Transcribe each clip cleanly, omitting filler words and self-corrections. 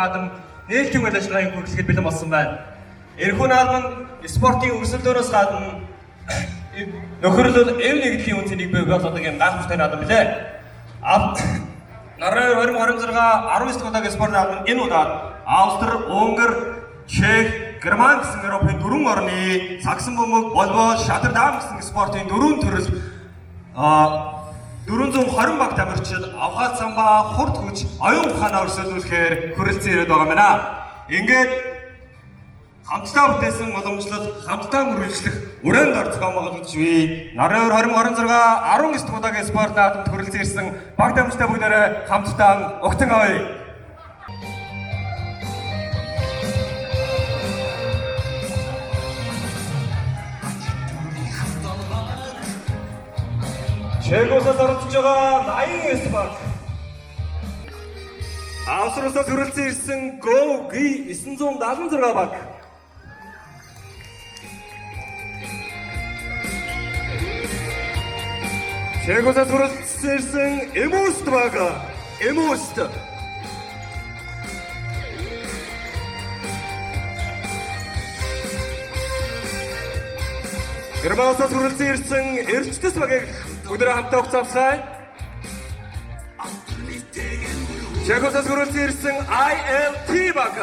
наадам нээлтийн үйл ажиллагааг хүргэхэд бэлэн болсон байна. Энэхүү наадам нь спортын өрсөлдөөнөөс гадна нөхөрлөл эв нэгдлийн үнцнийг бий болгодог юм гайхамшигтай наадам билээ. Нарийн 2026 19 удаагийн спорт наадам энэ удаад Австри, Унгар, Чех, Герман гэсэн Европын 4 орны сагсан бөмбөг, волейбол, шатардам гэсэн спортын 4 төрөл 420 баг тамирчид авгаад самбаа, хурд хүч, оюун ухаанаар өрсөлдүүлэхээр хүрэлцэн ирээд байгаа юм байна. Ингээд хамтдаа бүтээсэн уламжлал, хамтдаа мөрөжлөх өрөөнд ор зохион байгуулж бий. Нарийн 2026 19 удаагийн спорт наадамд хүрэлцэн ирсэн баг тамирчтай бүгдээрээ хамтдаа огтон авъя. Чехоосоос оролцож байгаа 89 баг. Австриасаас хүрэлцэн ирсэн Go G 976 баг. Чехоосоос хүрэлцэн ирсэн Эмост баг. Эмост. Германаас хүрэлцэн ирсэн Эрчтэс багийг бүгдээ хамтдаа угцаавсай. Чехоосоос хүрэлцэн ирсэн ILT баг.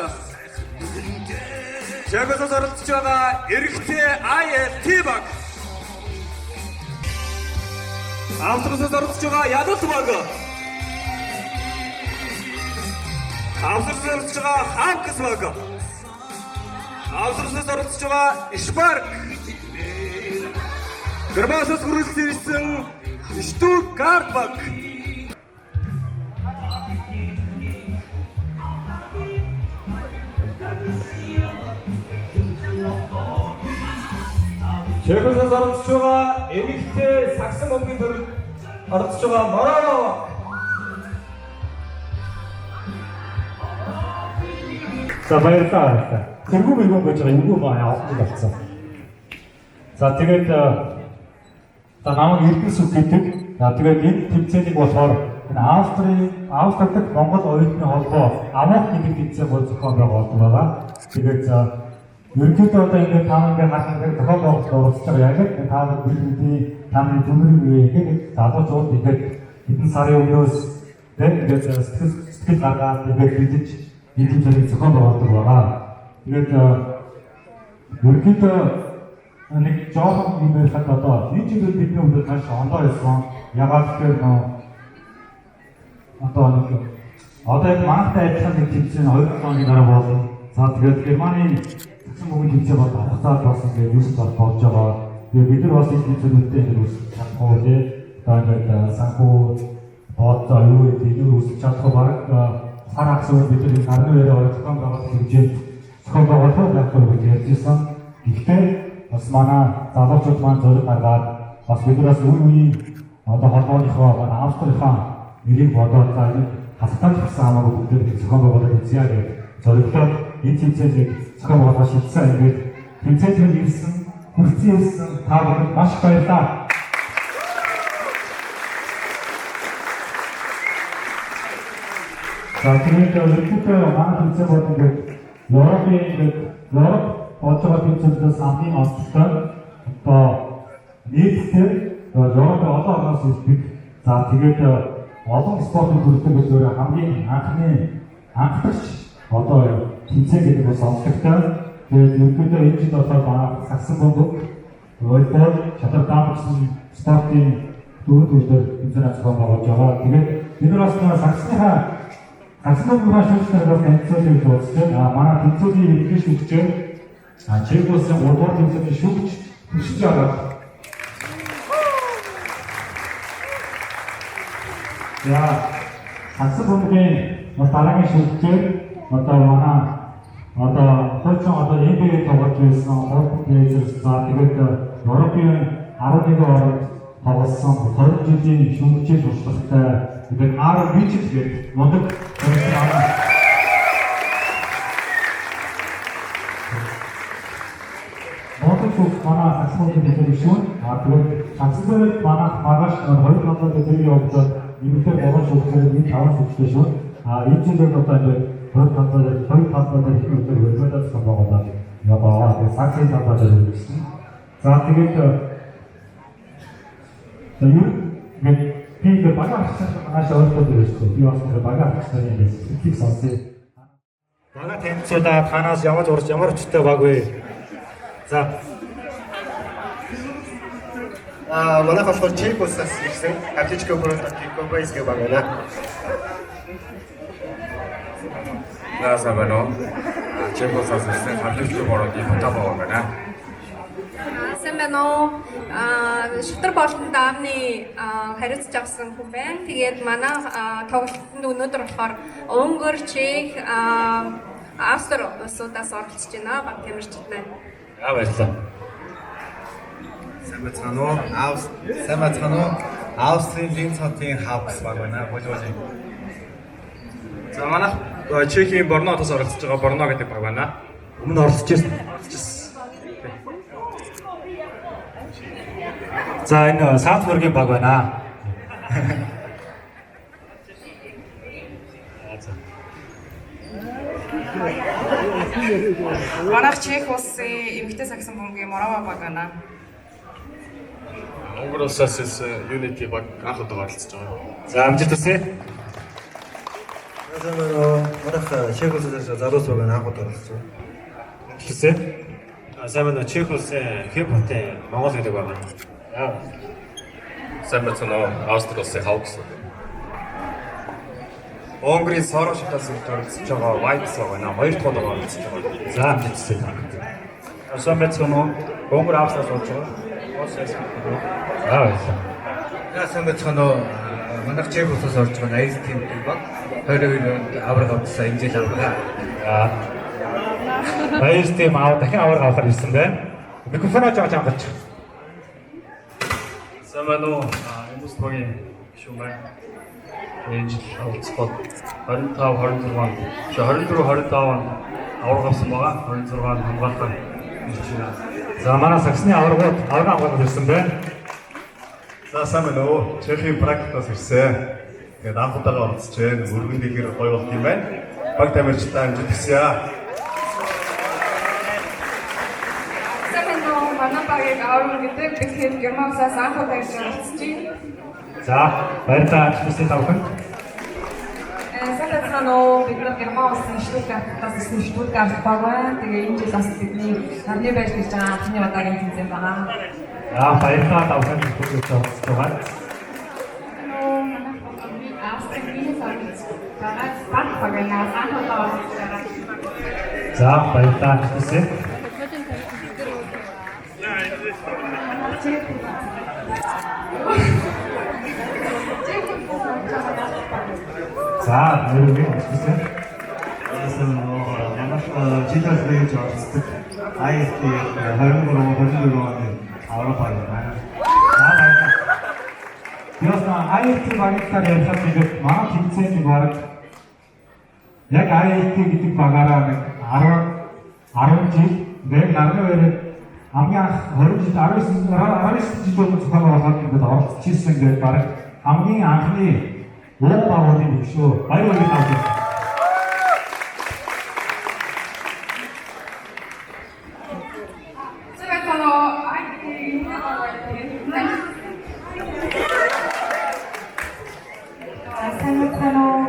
Чехоосоос оролцож байгаа эрэгтэй ILT баг. Австриасаас оролцож байгаа Ядалт баг. Австриасаас оролцож байгаа Ханкс баг. Австриасаас оролцож байгаа Ишбарк. Германаас хүрэлцэн ирсэн Штутгарт баг. Чехоосоос оролцож байгаа эмэгтэй сагсан бөмбөгийн төрөлд оролцож байгаа Мороно баг. За баярлалаа. Тэргүү мэгөө гэж байгаа юм аа авах болсон. За тэгээд намайг Эрдэнэс үг гэдэг. Тэгээд энэ тэмцээнийг болохоор Австрид Монгол оюутны холбоо амх гэдэг тэмцээн бол зохион байгуулдаг байгаа. Тэгээд ерөнхийдөө одоо ингээд таамаг хахад зохион байгуулалт оролцож байгаа яг л таамаг бидний таамаг дүнрийн үе гэдэг залуучууд ингээд хэдэн сарын өмнөөс тэгээд сэтгэл гаргаад ингээд бидэж энэ тэмцээнийг зохион байгуулдаг байгаа. Тэгээд ерөнхийдөө нэг жоохон юм байхад одоо энэ жилд бидний өмнө маш ондоо байсан. Ягаад гэвэл одоо яг манайтай адилхан нэг тэмцээн 2 оны дараа болно. За тэгээд Германы цэцэн бөмбөгийн тэмцээн бол авахтаад болсон гэж юус болж байгаа. Тэгээд бид нар бас энэ тэмцээнүүдтэй ингэ үсэж чадахгүй тий. Тэгээд санхүү бодлоо юу гэдэг нь үсэж чадахгүй баг сар хагас бид нар нарны яриа зохион байгуулах хэмжээнд зохион байгуулах байхгүй гэж ярьжсэн. Гэхдээ бас манай залуучууд маань зориг гаргаад бас биднээс үе одоо холбооныхоо Австрийнхаа нэрийг бодоод за энэ хасгаж гисэн хамаагүй бүгдээ зохион байгуулалт хийя гэж зориглоод энэ тэмцээнийг зохион байгуулах шийдсэн. Ингээд тэмцээнд ирсэн, хүрцэн ирсэн та бүхэнд маш их баярлалаа. За тэгээд ерөнхийдөө манай тэмцээн бол ингээд Европ Оцоо тэмцээлээс хамгийн онцлог одоо нийтдээ Европын олон орноос ирдэг. За тэгээд олон спортын төрөлтэй гэж хамгийн анхдагч одоо тэмцээн гэдэг бас онцлогтой. Тэгээд ерөнхийдөө энэ жил одоо манай сагсан бөмбөг, волейбол, шатардам гэсэн спортын төрөлөөр тэмцээн зохион байгуулж байгаа. Тэгээд бид нар бас сагсан бөмбөгийн шүүгчнээс тэмцээлийг үзсэн. Манай тэмцээлийн ерөнхий шүүгчээр Чехоосоос урдуур тэмцээний шүүгч хүсэж байгаа. За сагсан бөмбөгийн дараагийн шүүгчээр одоо манай хойцон NBA тоглож байсан Хонконг Блейзерс за тэгээд Европын 11 орнд тоглосон 20 жилийн шүүгчийн туршлагатай тэгээд Aaron Mitchell гэдэг мундаг манай сагсан бөмбөгийн шүүгч тэгээд сагсан манай магаш 2 7 жилийн өмнө нэмэлт 3 шүүгчээр 5 шүүгчтэй шүү. Энэ жилээр одоо хоёр талбайд их өдөр хөлбөлөөсөн байгаа яваа. Тэгээ саксын талбайд ирсэн. За тэгээд би багаас хаашаа өөртөө ирсэн. Би бас багаас ирсэн юм. Их сонсъё. Бага танилцуулаад танаас ямар урж ямар өчтэй баг вэ? За. Манай болохоор Чекосоос ирсэн. Атлетико Парanaense баг байна. 나사바노 제코사스스 아틀레티코 버럭이 붙어봐 байна. Сайн байна уу? Шүтэр болон даамны хариуцж авсан хүн байна. Тэгээд манай тоглолтод өнөөдөр болохоор Унгар, Чех, Австри улсуудаас оролцож байна. Баг тамирчид байна. Баярлалаа. Сайн байна уу? Австрийн Линцотын хавс баг байна. Боловч. За манайх Чехийн Борнотоос оролцож байгаа Борно гэдэг баг байна. Өмнө оролцож ирсэн. За энэ Саутбургийн баг байна. Манайх Чех улсын эмэгтэй саксон бөмбөгийн Морава баг байна. Унгарын Unity баг анх удаа оролцож байгаа. За амжилт хүсье. Манайх Чекосоос залуус баг анх удаа оролцсон. Хүсье. Сайн байна уу? Чех улсын Хепотэй Монгол гэдэг баг. Сайн байна уу? Австри улсын Хавкс. Унгарын Сороштоос оролцож байгаа Whites баг байна. Хоёр дахь удаа оролцож байгаа. За амжилт хүсье. Сайн байна уу? Монгол Австриас болж байгаа. Яа сайн байна уу? Манайх Чекосоос орж байгаа Айс тим баг. 22 онд авраг авсан энэ жил авраг. Айс тим дахин авраг авахар ирсэн байна. Микрофоноо жаач амгалч. Сайн байна уу? Хүмүүс багийн шүү маань. Энд олцгоод 25 26 он авраг авсан байгаа. 26 он хамгаалалтаар ирж байна. За манай саксны аврагууд авраг ирсэн байна. За сайн байна уу? Чехийн практикаас ирсэн. Тэгээд анх удаага оролцож байна. Өргөн дэлгэр гоё болт юм байна. Баг тамирчтай амжилт хүсье. Сайн байна уу? Манай багийг аврал гэдэг тэгэхээр Германаас анх удаа ирж оролцож байна. За баярлалаа хүсье тавхан. Сайн байна уу? Бид нар Герман улсын Штутгартаас ирсэн Штутгарт баг байна. Тэгээ энэ жил бас бидний нарны байж гэж байгаа анхны удаагийн тэмцээн байна. За баярлалаа тавхан хүсье тавхан. За баярлалаа хүсье. За өөрөөр хэлбэл Манайх жилээс байж оролцдог. IST 23 оны авраг баг байна. за баярлалаа. Ясна IST багтаар ярьсан гэдэг манай тэмцээний баг яг IST гэдэг багаараа нэг 10 жил нэг нарны өрөө хамгийн анх 20 жил 19 жил болж зохион байгуулалт ингээд оролцож ирсэн гэдэг баг хамгийн анхны уул багуудын нэг шүү. Баярлалаа. Сайн байна уу? Сайн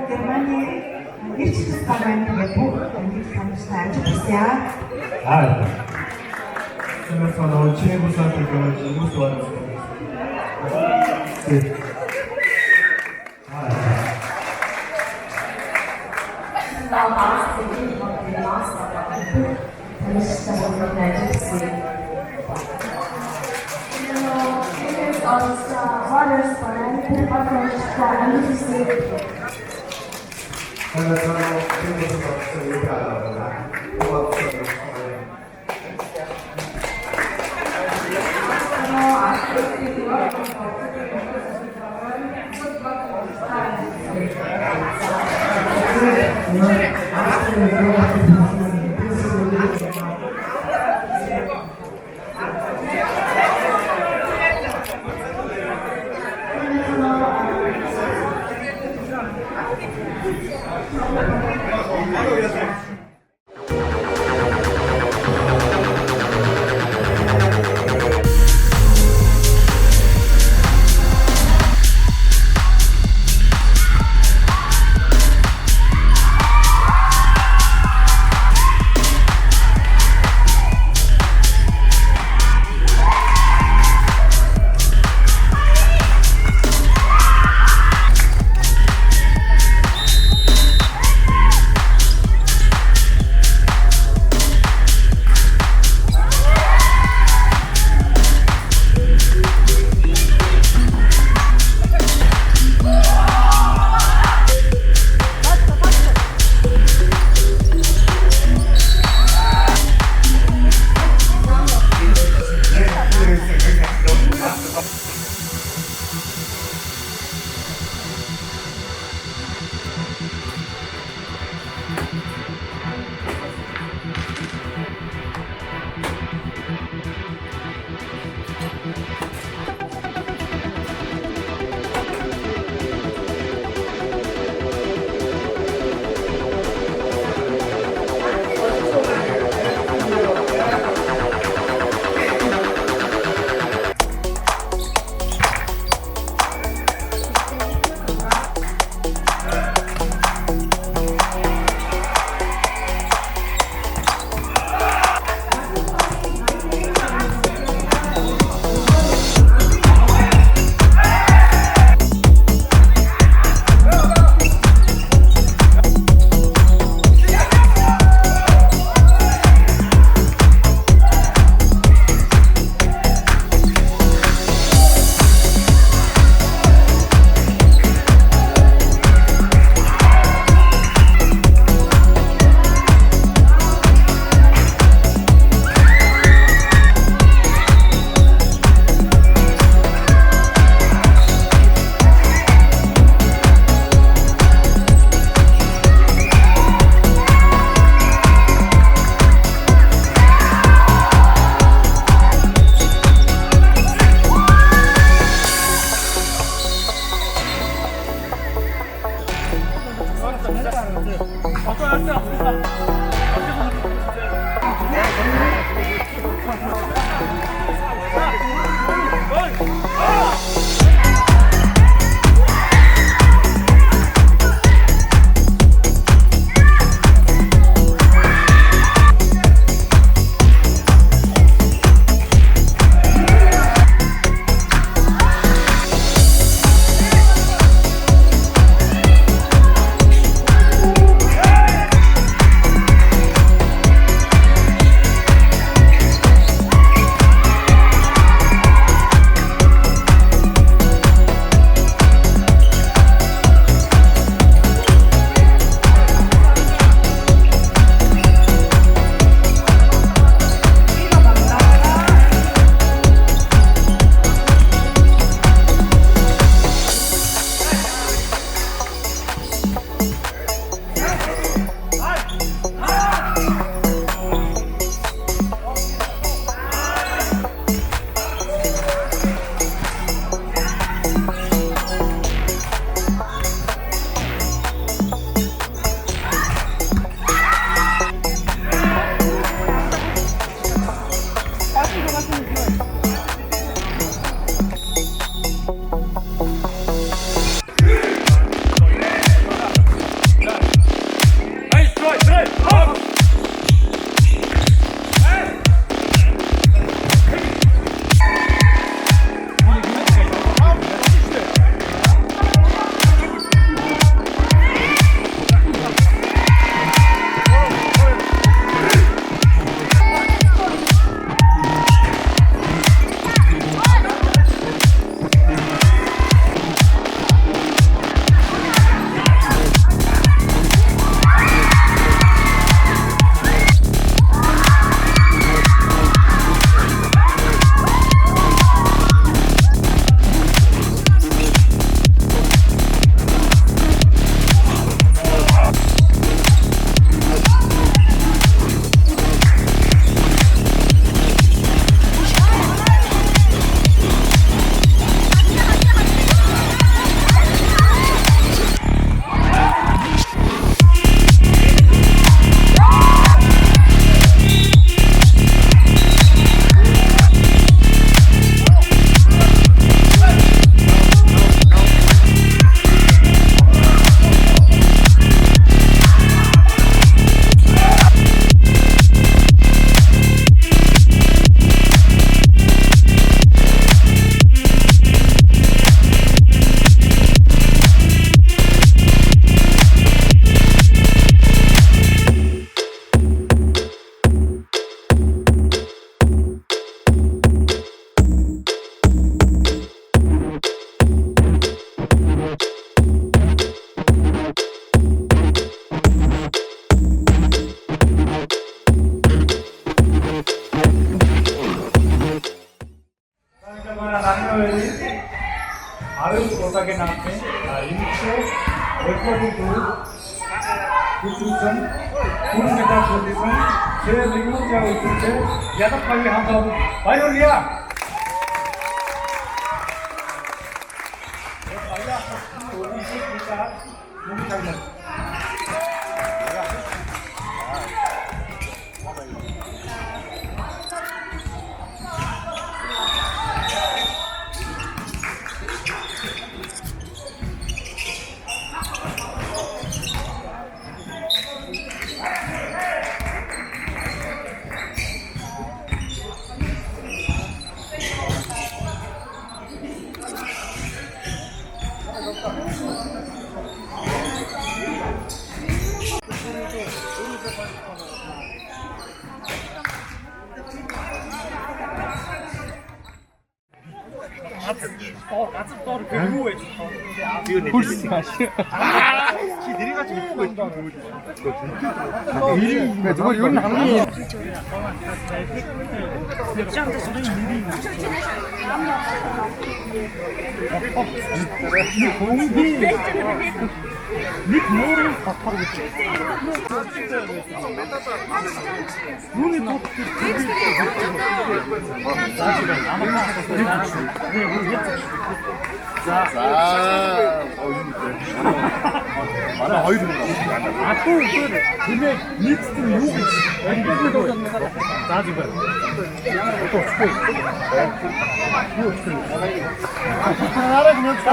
Германы ирчсэн багийн бүх хамттай амжилт хүсье. Сайн байна уу? Чекосоос хүмүүс байна. आयुष कोटा के नाम पे इनको recording to institution पूर्ण मेटा पोजीशन से रिमूव किया हुआ है या तो कभी हम सब भाई हो लिया 눈이 Манай хоёр хүн Атуу өөр нэмээ нийцдэг юу гэж за зүгээр. Араа нэг за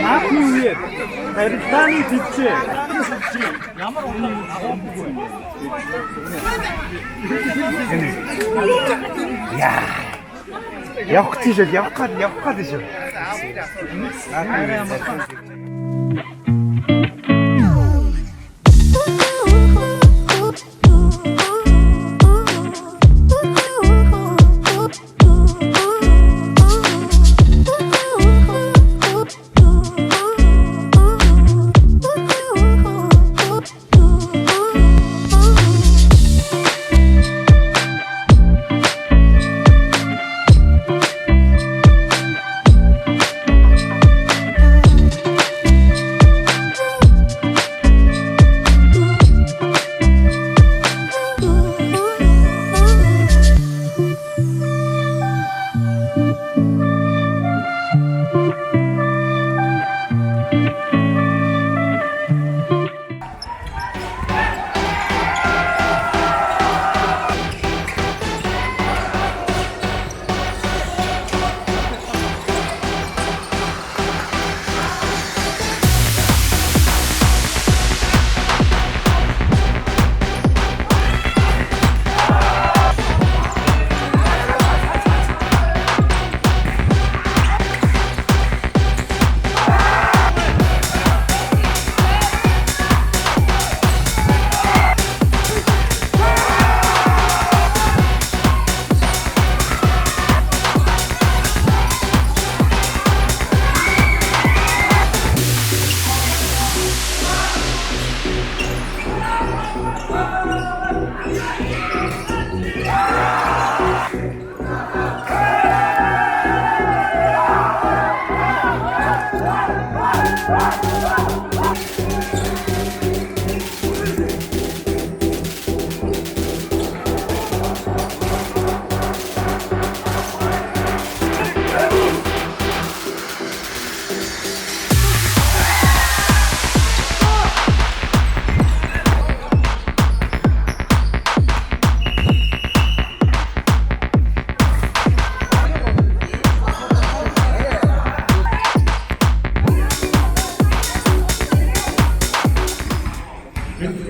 наадмын үе барилдааны төвчээ ямар үнэн агуулгүй явах тийш явах гад тийш.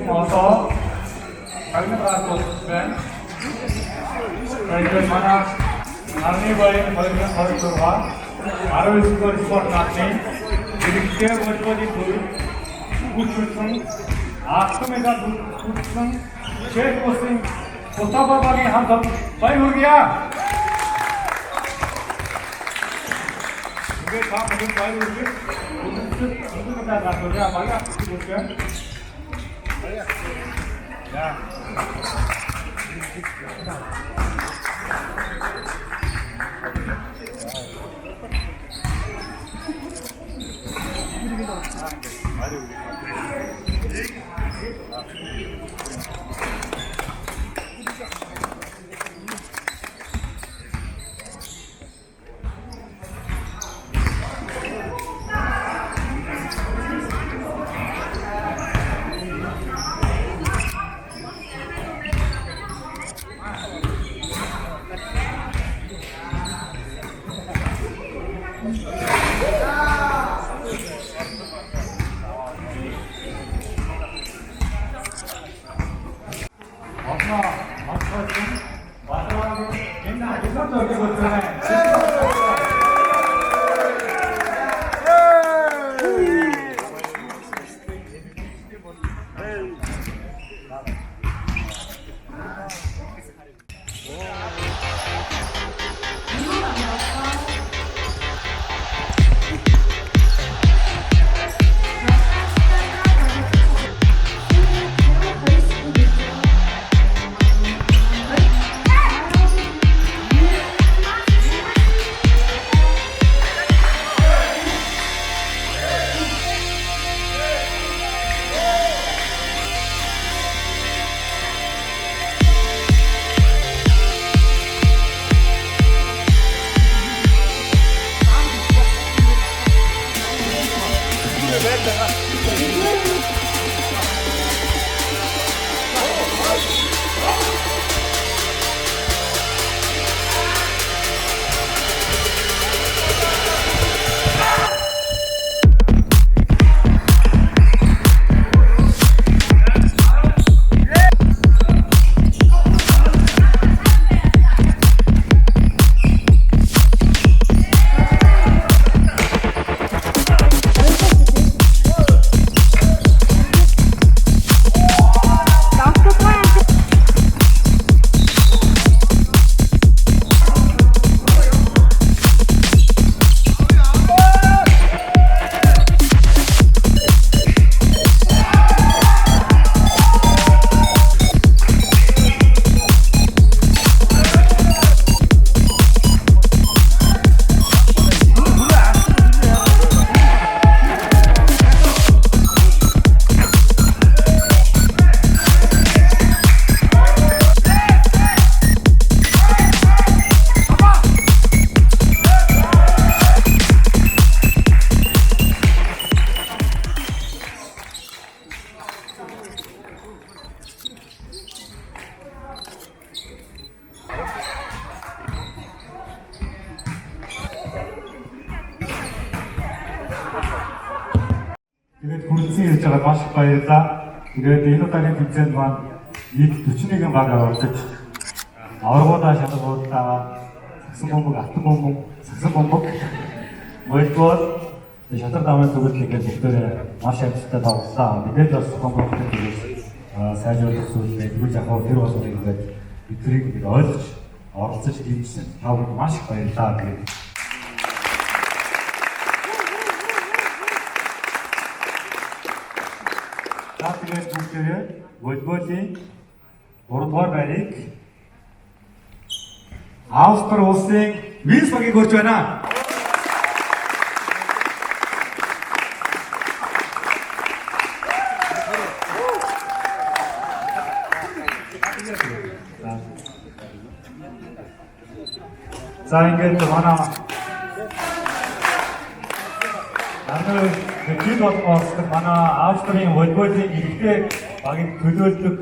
Also, Kalmar Band. Right, mana Army boy, Kalmar Kalmar. Army sport natin. Dikte bojbodi doi. Kuchutun. Aatme का कुछ शेख मुस्लिम मुस्तफा बानी हम सब भाई हो गया ये काम मुझे भाई हो गया मुझे पता था तो क्या भाई आप कुछ बोल क्या үзсэн хийж байгаа маш их баярлалаа. Тэгээд энэ удаагийн тэмцээнд маань нийт 41 баг оролцож аврагуудаа шалгуултаа сагсан бомбог, алтан бомбог, сагсан бомбог волейбол шатар давын төгөл ингээд бүгдээ маш амжилттай тоглолоо. Мэдээж бас бомбогтой тэгээс сайжруулах зүйлээ тэгвэл яг хоо тэр болов ингээд бидний ингээд ойлгож оролцож дэмжсэн та бүхэнд маш их баярлалаа гэх. Тэгээд бүгдээ волейболын 3 дугаар байрыг Австрали улсын Вилс багийг хүрч байна. За ингээд манай хэд болгоос манай Австралийн волейболын эрэгтэй багийн төлөөлдөг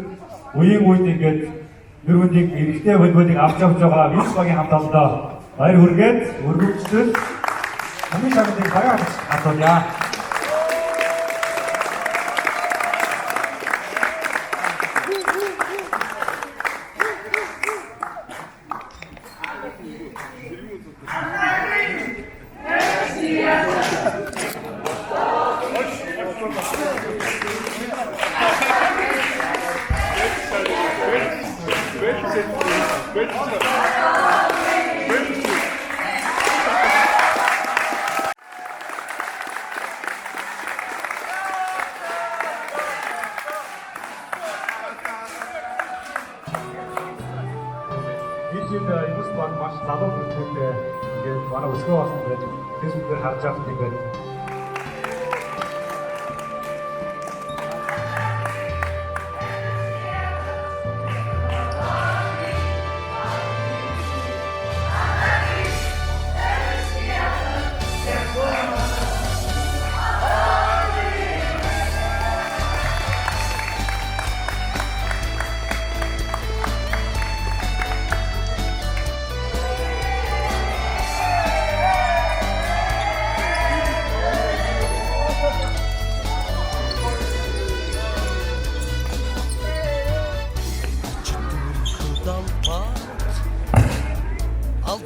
үеийн үед ингээд дөрвөндийг эрэгтэй волейболыг авч явж байгаа Вилс багийн хамт олдоо баяр хүргээд өргөвчлөл хамгийн шагныг баяр хатуулъя. Юус баг маш залуу бүртгүүлээ ингээд манай өсгөө болсон гэж фэйсбүүкээр харж авсан ингээд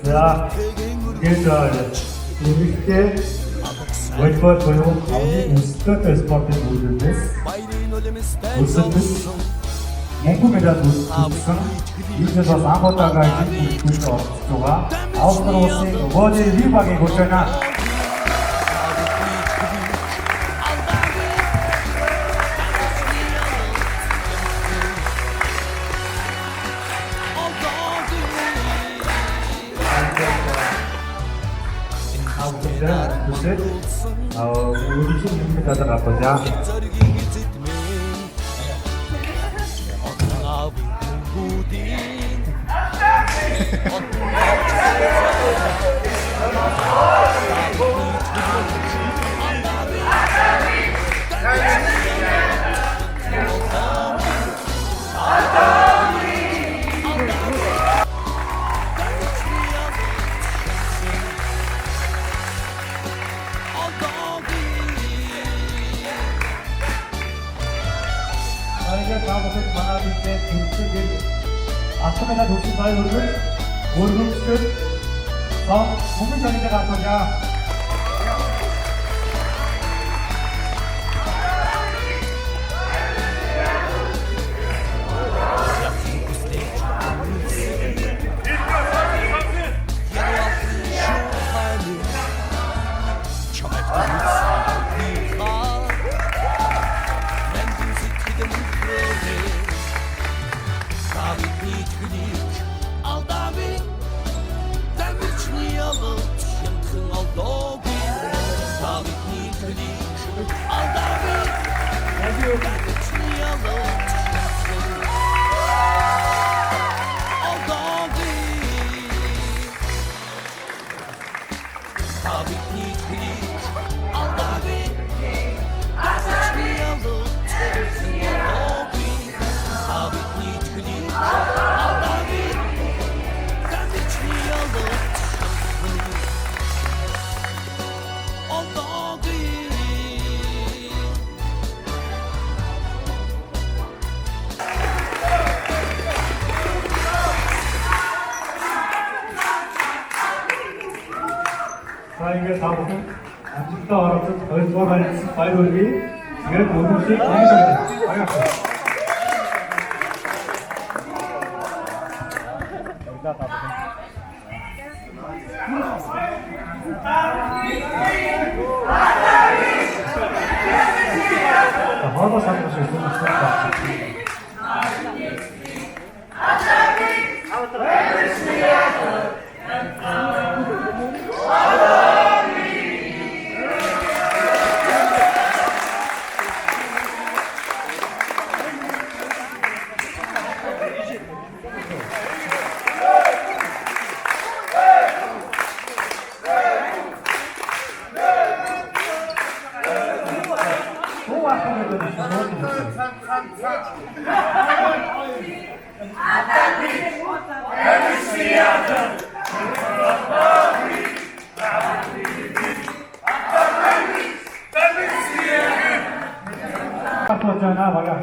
За тэгээд эрэгтэй волейбол буюу хамгийн өсөлттэй спортын үйлдвэрээс өсөлтөс Монгол медаль үлдсэн энэ бас анх удаага хэлбэрт оролцож байгаа Австрали улсын волейбол багийн хүрч байна. 우리 팀 다들 아프냐? 아침에나 도시 바이오를 월급을 더 공민정인데 가서자 ингээд та бүхэн амжилттай оролцож 2 дугаар байранд баяр хүргэе. Тэгээд өнөөдрийг баярлалаа. Хоолой самбар шиг Jana baga.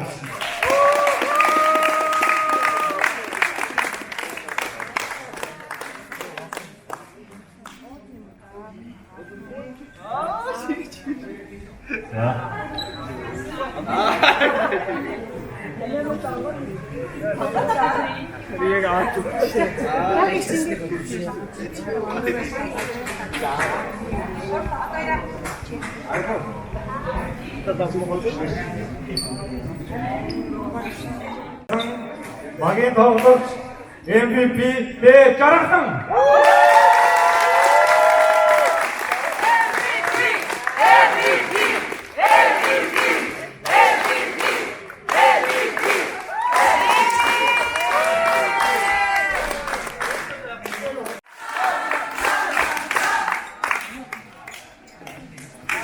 Багийн тоглогч MVP Бэ Жаргасан.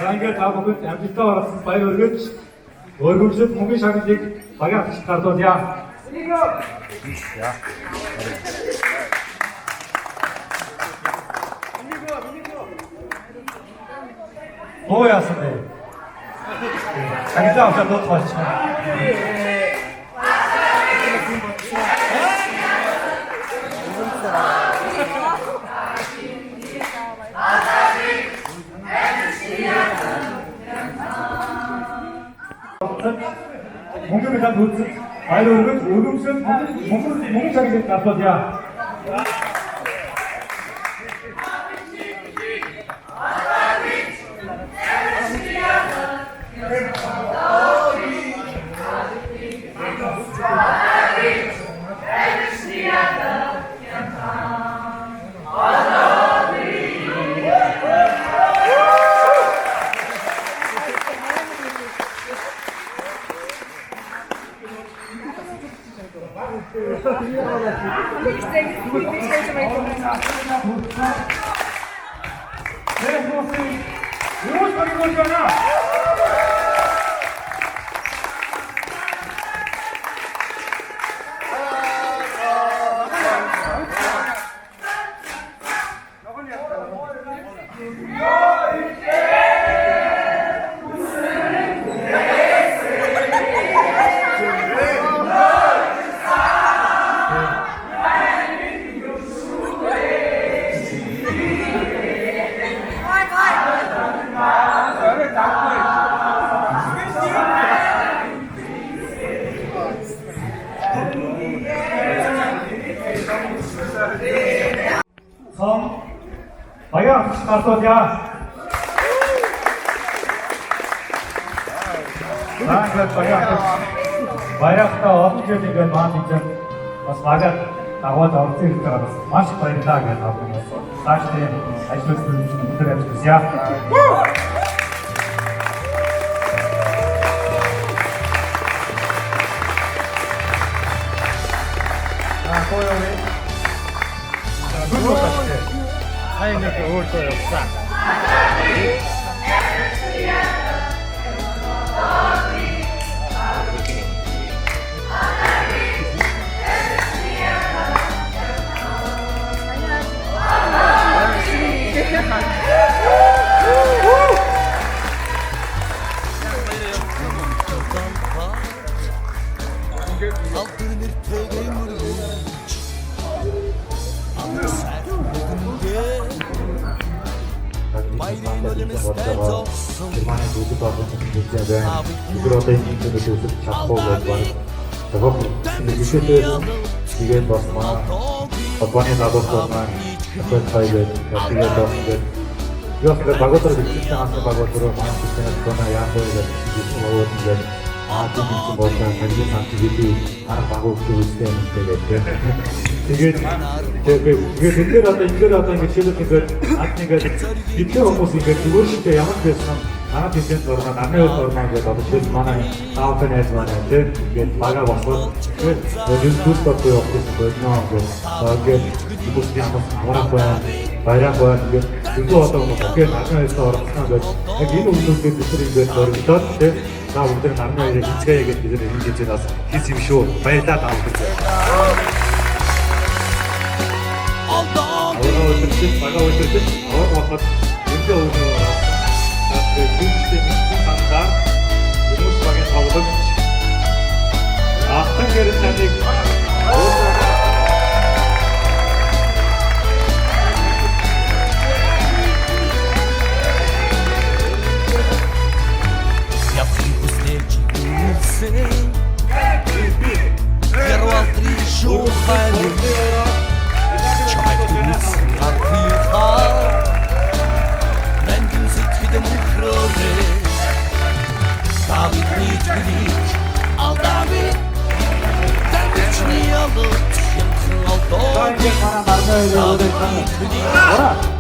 Сангээр та бүхэнд амжилттай оролцсон баяр хүргэж өргөмжлөлт мөнгөний шагналыг багийн авч гардуулъя. Ой яасан бэ? Агилаа аваад дуусгаач. Мөнгөний дан үзэл баяр хүргэж өргөмжлөлт мөнгөний шагналыг гардуулъя. Баяр гардуулъя. Наагаад баяртай олон жил ингээд маань хийж бас багаар дагуулж орсон гэж байгаа бас маш баярлалаа гэж авах. Цаашдаа ажилласан өндөр ажиллая. Хайныг өөртөө явсан. болсон гэж байна. Бид одоо энэ зүйлийг үүсгэж чадахгүй гэж байна. Тэгвэл жишээлбэл тэгээд бас манай Албаны надад маань අපේ хайгээд тэгээд бас яг багуудаар бичсэн хасна багуудаар маань бичсэн тона яахыг хэлсэн ආදී болсон хамгийн сантиметр арга багууд үүсгэн тэгээд тэгээд одоо ингэ шилжүүлээд атнигээд бидний хүмүүс ингэ зүгээр шигтэй ямар байсан манай бизнес дөрмө намны дөрмө гэдэг одоо шил манай таавханаас манай тэгээд бага босоод тэгээд зүс топо явуулсан байна тэгээд бүгд ямар амрах байна баярах байна тэгээд зөв одоо тэгээд нагааас орсон гэдэг яг энэ өмнөдөө бид нар ингэ дөрмөд тэгээд та бүгд нарны хоёрыг хизгээе гэж бид энэ гэж бас хийс юм шүү. Баярлалаа та бүхэнд. Бага өдөртөд аваад энэ өдөр тандаа хүмүүс багийн тавлаг ахтан гэрэл таныг Первал три шухали Чайкуц архиха Мен гүзит хидем укроре Давид нитгулич Ал Давид Давид не алут Ем хал дом Давид